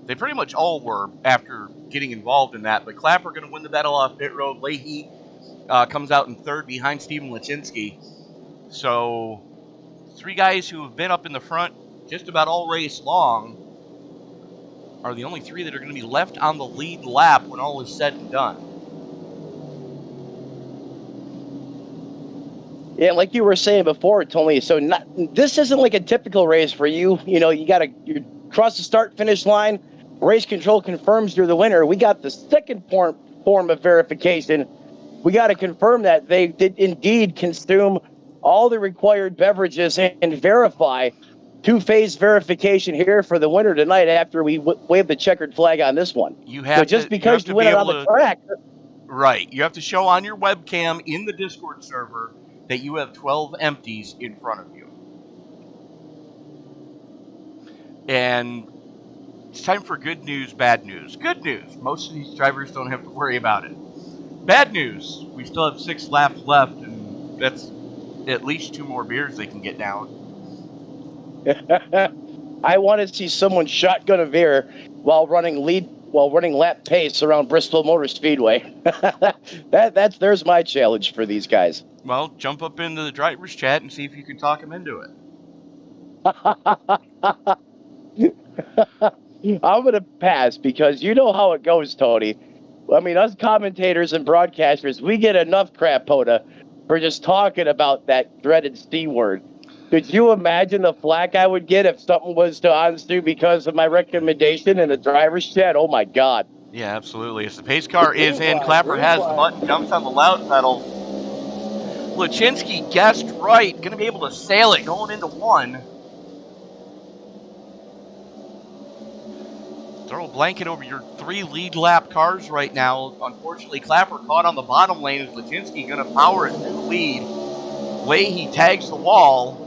They pretty much all were after getting involved in that. But Clapper going to win the battle off pit road. Leahy comes out in third behind Steven Lachinsky. So 3 guys who have been up in the front just about all race long are the only 3 that are going to be left on the lead lap when all is said and done. Yeah, like you were saying before, Tony, so this isn't like a typical race for you. You know, you cross the start-finish line, race control confirms you're the winner. We got the second form of verification. We got to confirm that they did indeed consume all the required beverages and verify. 2-phase verification here for the winner tonight after we wave the checkered flag on this one. Just because you win it on the track. Right. You have to show on your webcam in the Discord server that you have 12 empties in front of you. And it's time for good news, bad news. Good news. Most of these drivers don't have to worry about it. Bad news. We still have 6 laps left, and that's at least 2 more beers they can get down. I want to see someone shotgun a beer while running lap pace around Bristol Motor Speedway. There's my challenge for these guys. Well, jump up into the driver's chat and see if you can talk them into it. I'm going to pass because you know how it goes, Tony. I mean, us commentators and broadcasters, we get enough crap, Poda, for just talking about that dreaded C word. Could you imagine the flack I would get if something was to undo because of my recommendation in the driver's chat? Oh, my God. Yeah, absolutely. As the pace car is in, Clapper has the button, jumps on the loud pedal. Lachinsky guessed right. Going to be able to sail it going into 1. Throw a blanket over your 3 lead lap cars right now. Unfortunately, Clapper caught on the bottom lane as Lachinsky going to power it to the lead. Leahy tags the wall.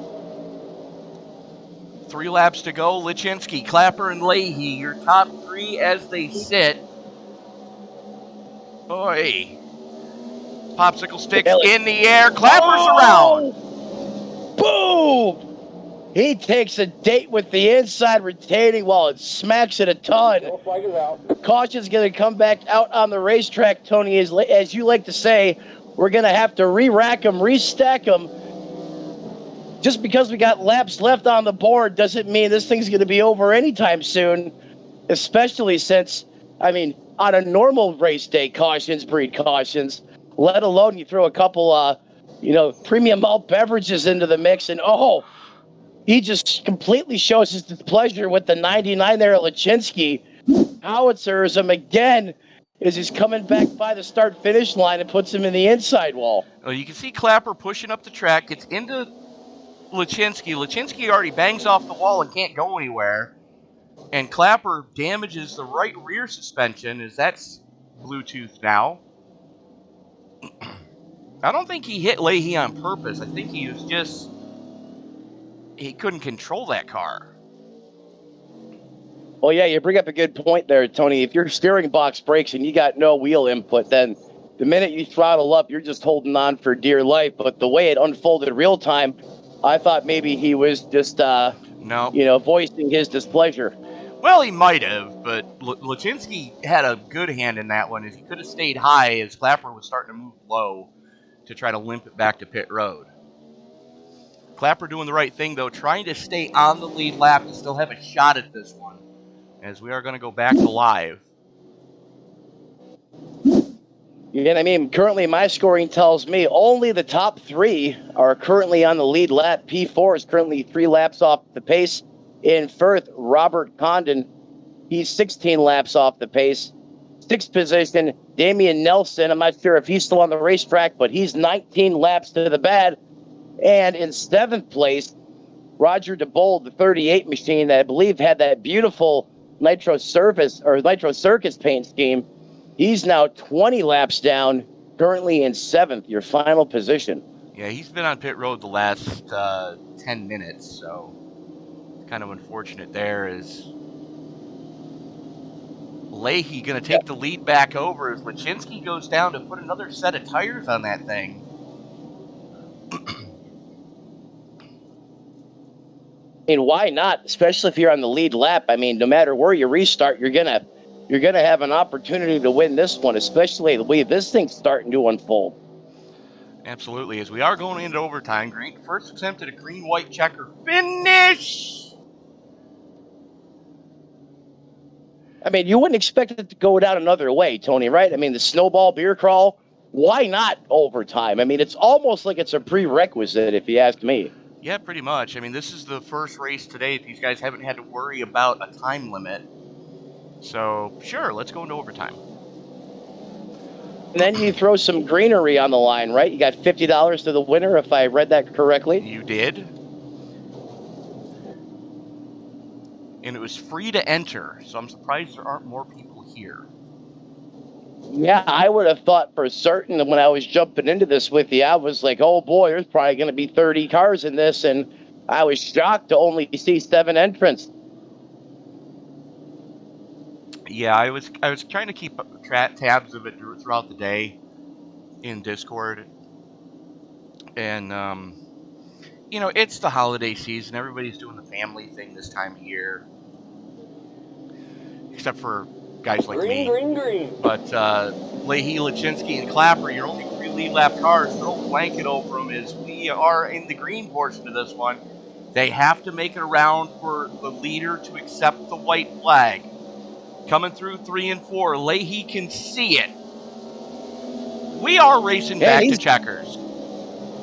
3 laps to go. Lachinsky, Clapper, and Leahy, your top 3 as they sit. Oi. Popsicle sticks in the air. Clapper's around. Boom! He takes a date with the inside retaining wall and smacks it a ton. Caution's going to come back out on the racetrack, Tony. As you like to say, we're going to have to re-rack them, restack them. Just because we got laps left on the board doesn't mean this thing's going to be over anytime soon, especially since, I mean, on a normal race day, cautions breed cautions, let alone you throw a couple, premium malt beverages into the mix, and, he just completely shows his displeasure with the 99 there at Lachinsky. Howitzers him again as he's coming back by the start-finish line and puts him in the inside wall. Well, you can see Clapper pushing up the track, gets into Lachinsky. Lachinsky already bangs off the wall and can't go anywhere. And Clapper damages the right rear suspension as that's Bluetooth now. I don't think he hit Leahy on purpose. I think he couldn't control that car. Well, yeah, you bring up a good point there, Tony. If your steering box breaks and you got no wheel input, then the minute you throttle up, you're just holding on for dear life. But the way it unfolded real time, I thought maybe he was just, voicing his displeasure. Well, he might have, but Lachinsky had a good hand in that one, as he could have stayed high as Clapper was starting to move low to try to limp it back to pit road. Clapper doing the right thing, though, trying to stay on the lead lap to still have a shot at this one, as we are going to go back to live. Yeah, I mean, currently my scoring tells me only the top 3 are currently on the lead lap. P4 is currently 3 laps off the pace. In Firth, Robert Condon, he's 16 laps off the pace. 6th position, Damian Nelson. I'm not sure if he's still on the racetrack, but he's 19 laps to the bad. And in 7th place, Roger DeBold, the 38 machine that I believe had that beautiful Nitro Circus paint scheme. He's now 20 laps down, currently in 7th, your final position. Yeah, he's been on pit road the last 10 minutes, so it's kind of unfortunate there. Is Leahy going to take the lead back over as Lachinsky goes down to put another set of tires on that thing? I mean, why not? Especially if you're on the lead lap. I mean, no matter where you restart, you're gonna have an opportunity to win this one, especially the way this thing's starting to unfold. Absolutely. As we are going into overtime, first attempt at a green-white checker finish. I mean, you wouldn't expect it to go down another way, Tony, right? I mean, the Snowball Beer Crawl, why not overtime? I mean, it's almost like it's a prerequisite, if you ask me. Yeah, pretty much. I mean, this is the first race today. These guys haven't had to worry about a time limit. So, sure, let's go into overtime. And then you throw some greenery on the line, right? You got $50 to the winner, if I read that correctly. You did. And it was free to enter, so I'm surprised there aren't more people here. Yeah, I would have thought for certain that when I was jumping into this with you, I was like, oh boy, there's probably going to be 30 cars in this, and I was shocked to only see 7 entrants. Yeah, I was trying to keep tabs of it throughout the day in Discord. And, it's the holiday season. Everybody's doing the family thing this time of year. Except for guys like me. Green. But Leahy, Lachinsky, and Clapper, your only 3 lead lap cars, throw a blanket over them as we are in the green portion of this one. They have to make it around for the leader to accept the white flag. Coming through 3 and 4, Leahy can see it. We are racing back to Checkers.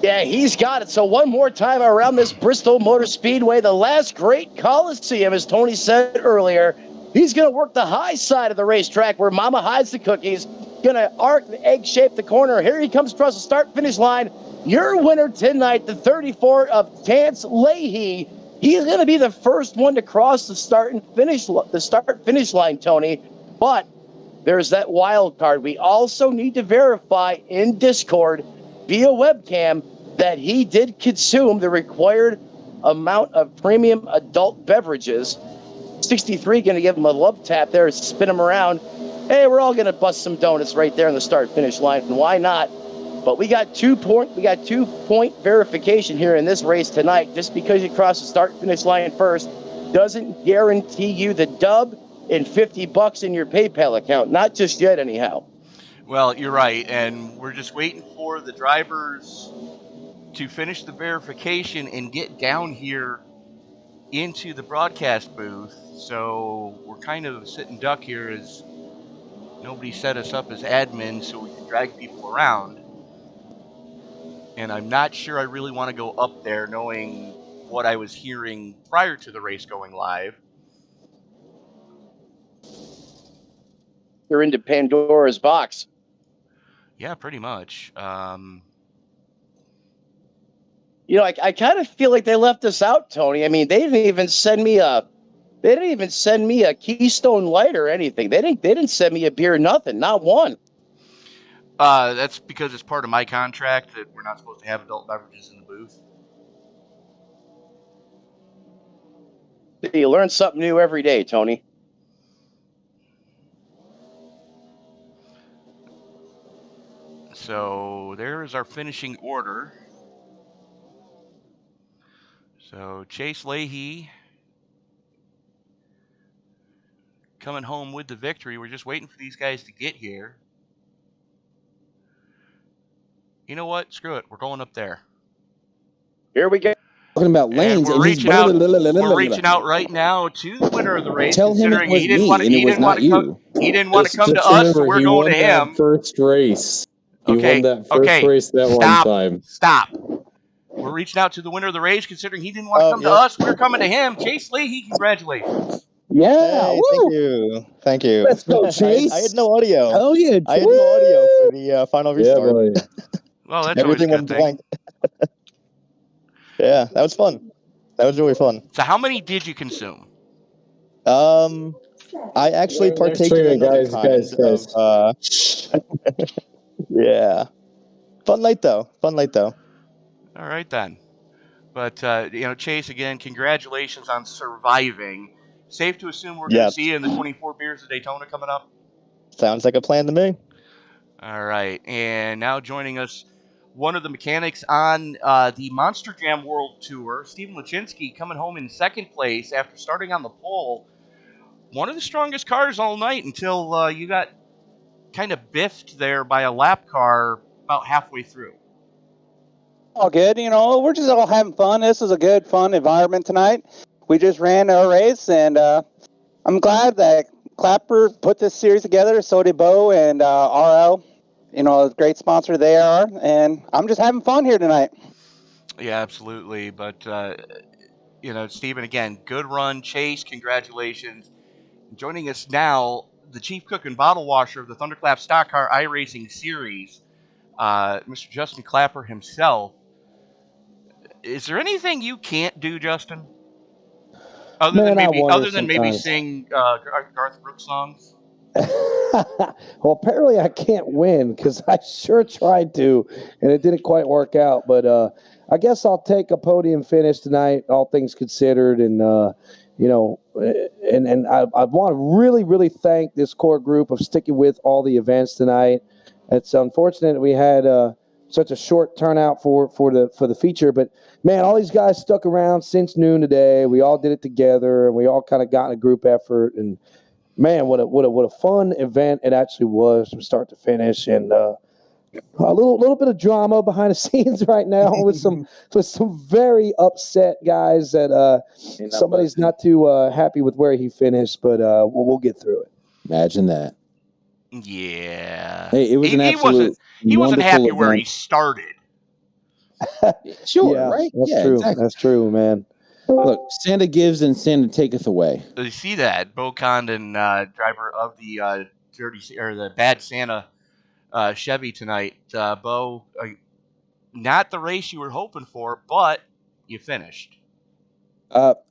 Yeah, he's got it. So one more time around this Bristol Motor Speedway, the last great Coliseum, as Tony said earlier. He's going to work the high side of the racetrack where Mama hides the cookies. Going to arc the egg-shape the corner. Here he comes across the start-finish line. Your winner tonight, the 34 of Chance Leahy. He's going to be the first one to cross the start-finish line, Tony. But there's that wild card. We also need to verify in Discord via webcam that he did consume the required amount of premium adult beverages. 63 going to give him a love tap there, spin him around. Hey, we're all going to bust some donuts right there on the start-finish line, and why not? But we got 2-point verification here in this race tonight. Just because you cross the start-finish line first doesn't guarantee you the dub and $50 in your PayPal account. Not just yet, anyhow. Well, you're right, and we're just waiting for the drivers to finish the verification and get down here into the broadcast booth. So we're kind of sitting duck here as nobody set us up as admin so we can drag people around. And I'm not sure I really want to go up there knowing what I was hearing prior to the race going live. You're into Pandora's box. Yeah, pretty much. I kind of feel like they left us out, Tony. I mean, they didn't even send me a Keystone Light or anything. They didn't send me a beer, nothing, not one. That's because it's part of my contract that we're not supposed to have adult beverages in the booth. You learn something new every day, Tony. So there is our finishing order. So Chase Leahy coming home with the victory. We're just waiting for these guys to get here. You know what? Screw it. We're going up there. Here we go. Talking about lanes, and we're reaching out. We're reaching out right now to the winner of the race. Tell him it was he didn't me, want to. and He it was didn't want not to come. you. He didn't want to come to us, so we're going to him. First race. He Okay. won that first race that one time. Stop. We're reaching out to the winner of the race, considering he didn't want to come to us. We're coming to him. Chase Leahy, congratulations. Yeah, hey, thank you. Let's go, Chase. I had no audio. Oh yeah, I had no audio for the final restart. Yeah, well, that's everything always a good went thing. blank. Yeah, that was fun. That was really fun. So, how many did you consume? I actually partaked in guys. Yeah, fun night though. All right then. But Chase, again, congratulations on surviving. Safe to assume we're going to see you in the 24 Beers of Daytona coming up? Sounds like a plan to me. All right. And now joining us, one of the mechanics on the Monster Jam World Tour, Stephen Lachinsky, coming home in second place after starting on the pole. One of the strongest cars all night until you got kind of biffed there by a lap car about halfway through. All good. We're just all having fun. This is a good, fun environment tonight. We just ran our race, and I'm glad that Clapper put this series together. So did Bo and RL. A great sponsor they are, and I'm just having fun here tonight. Yeah, absolutely. But, Stephen, again, good run. Chase, congratulations. Joining us now, the chief cook and bottle washer of the Thunderclap Stock Car iRacing Series, Mr. Justin Clapper himself. Is there anything you can't do, Justin? Other than maybe sing Garth Brooks songs? Well, apparently I can't win because I sure tried to, and it didn't quite work out. But I guess I'll take a podium finish tonight, all things considered. And, and I want to really, really thank this core group of sticking with all the events tonight. It's unfortunate that we had such a short turnout for the feature, but man, all these guys stuck around since noon today. We all did it together, and we all kind of got in a group effort. And man, what a fun event it actually was from start to finish. And a little bit of drama behind the scenes right now with some very upset guys that somebody's not too happy with where he finished, but we'll get through it. Imagine that. Yeah. Hey, it was an absolute. He wasn't happy event. where he started. Sure, yeah, right? That's yeah, true. Exactly. That's true, man. Look, Santa gives and Santa taketh away. You see that Bo Condon, driver of the the Bad Santa Chevy tonight. Bo, not the race you were hoping for, but you finished.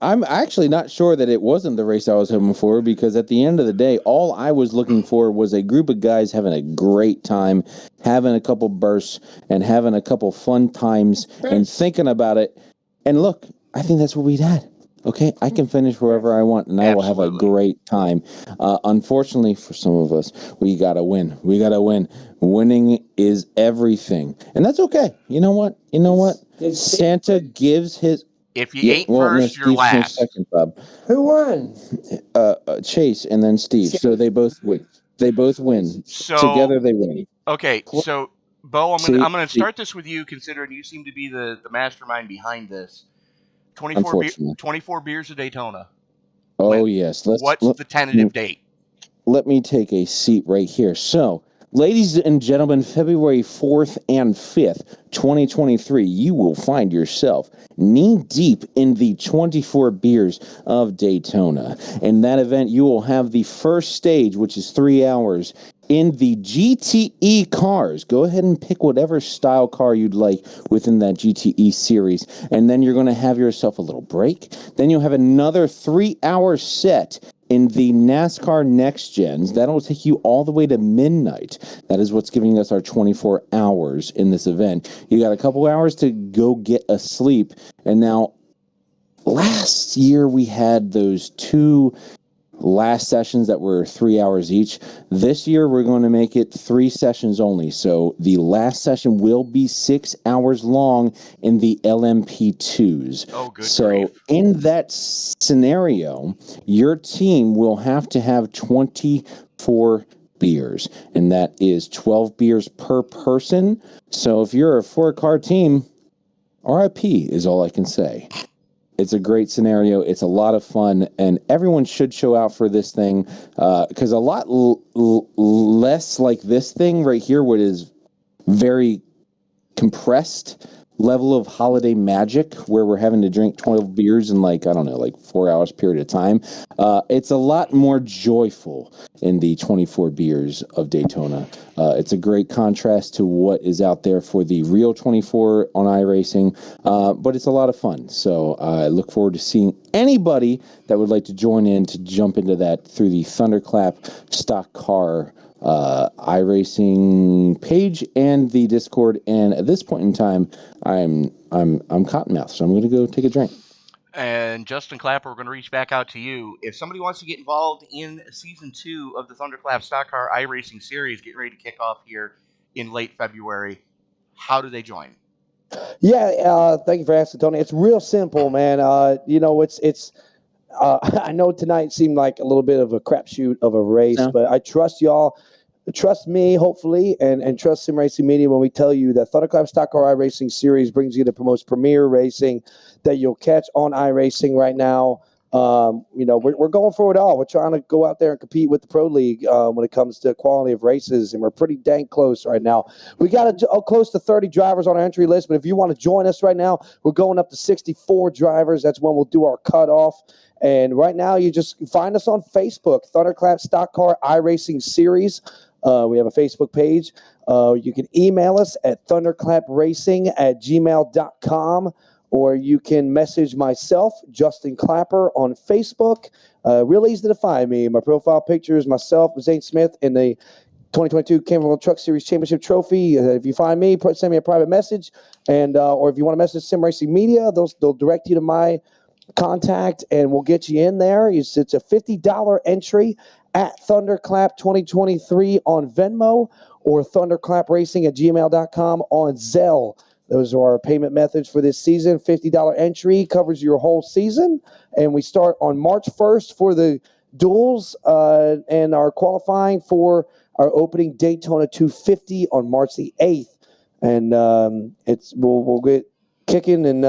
I'm actually not sure that it wasn't the race I was hoping for, because at the end of the day, all I was looking for was a group of guys having a great time, having a couple bursts, and having a couple fun times, and thinking about it. And look, I think that's what we had. Okay, I can finish wherever I want, and I will have a great time. Unfortunately, for some of us, we gotta win. We gotta win. Winning is everything, and that's okay. You know what? Santa gives his. If you ain't first, you're last. Second, Bob. Who won? Chase and then Steve. So they both win. So together they win. Okay, so Bo, I'm gonna start this with you, considering you seem to be the mastermind behind this. 24 Beers of Daytona. Oh yes. What's the tentative date? Let me take a seat right here. So, ladies and gentlemen, February 4th and 5th, 2023, you will find yourself knee-deep in the 24 Beers of Daytona. In that event, you will have the first stage, which is 3 hours, in the GTE cars. Go ahead and pick whatever style car you'd like within that GTE series. And then you're going to have yourself a little break. Then you'll have another 3-hour set In the NASCAR Next Gens, that'll take you all the way to midnight. That is what's giving us our 24 hours in this event. You got a couple hours to go get a sleep. And now, last year we had those 2 last sessions that were 3 hours each. This year we're going to make it 3 sessions only. So the last session will be 6 hours long in the LMP2s. Oh, good so grief. In that scenario, your team will have to have 24 beers, and that is 12 beers per person. So if you're a 4-car team, RIP is all I can say. It's a great scenario. It's a lot of fun, and everyone should show out for this thing because a lot less like this thing right here, what is very compressed level of holiday magic where we're having to drink 12 beers in 4 hours period of time. It's a lot more joyful in the 24 Beers of Daytona. It's a great contrast to what is out there for the real 24 on iRacing, but it's a lot of fun. So I look forward to seeing anybody that would like to join in to jump into that through the Thunderclap Stock Car iRacing page and the Discord. And at this point in time, I'm cottonmouth, so I'm going to go take a drink. And Justin Clapper, we're going to reach back out to you. If somebody wants to get involved in Season 2 of the Thunderclap Stock Car iRacing Series, getting ready to kick off here in late February, how do they join? Yeah, thank you for asking, Tony. It's real simple, man. It's I know tonight seemed like a little bit of a crapshoot of a race, but I trust y'all. Trust me, hopefully, and trust Sim Racing Media when we tell you that Thunderclap Stock Car iRacing Series brings you the most premier racing that you'll catch on iRacing right now. We're going for it all. We're trying to go out there and compete with the Pro League when it comes to quality of races, and we're pretty dang close right now. We got close to 30 drivers on our entry list, but if you want to join us right now, we're going up to 64 drivers. That's when we'll do our cutoff. And right now, you just find us on Facebook, Thunderclap Stock Car iRacing Series. We have a Facebook page. You can email us at thunderclapracing@gmail.com, or you can message myself, Justin Clapper, on Facebook. Real easy to find me. My profile picture is myself, Zane Smith, in the 2022 Cameron World Truck Series Championship Trophy. If you find me, send me a private message, and or if you want to message Sim Racing Media, they'll direct you to my contact, and we'll get you in there. It's a $50 entry at Thunderclap 2023 on Venmo, or thunderclapracing@gmail.com on Zelle. Those are our payment methods for this season. $50 entry covers your whole season, and we start on March 1st for the duels and are qualifying for our opening Daytona 250 on March the 8th. And we'll get kicking and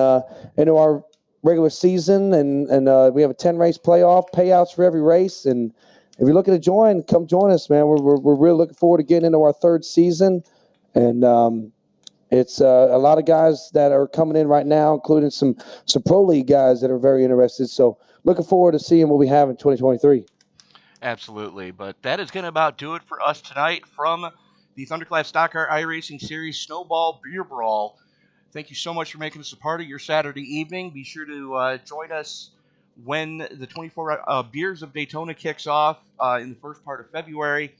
into our regular season, and we have a 10-race playoff, payouts for every race. And if you're looking to join, come join us, man. We're really looking forward to getting into our 3rd season, and it's a lot of guys that are coming in right now, including some Pro League guys that are very interested. So looking forward to seeing what we have in 2023. Absolutely, but that is going to about do it for us tonight from the Thunderclap Stock Car iRacing Series Snowball Beer Brawl. Thank you so much for making us a part of your Saturday evening. Be sure to join us when the 24 Beers of Daytona kicks off in the first part of February.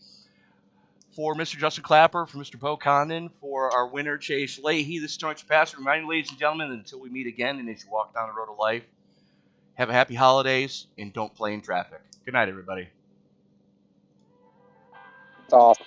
For Mr. Justin Clapper, for Mr. Bo Condon, for our winner, Chase Leahy, this is Tony Pastor. Remind you, ladies and gentlemen, that until we meet again and as you walk down the road of life, have a happy holidays and don't play in traffic. Good night, everybody. That's awesome.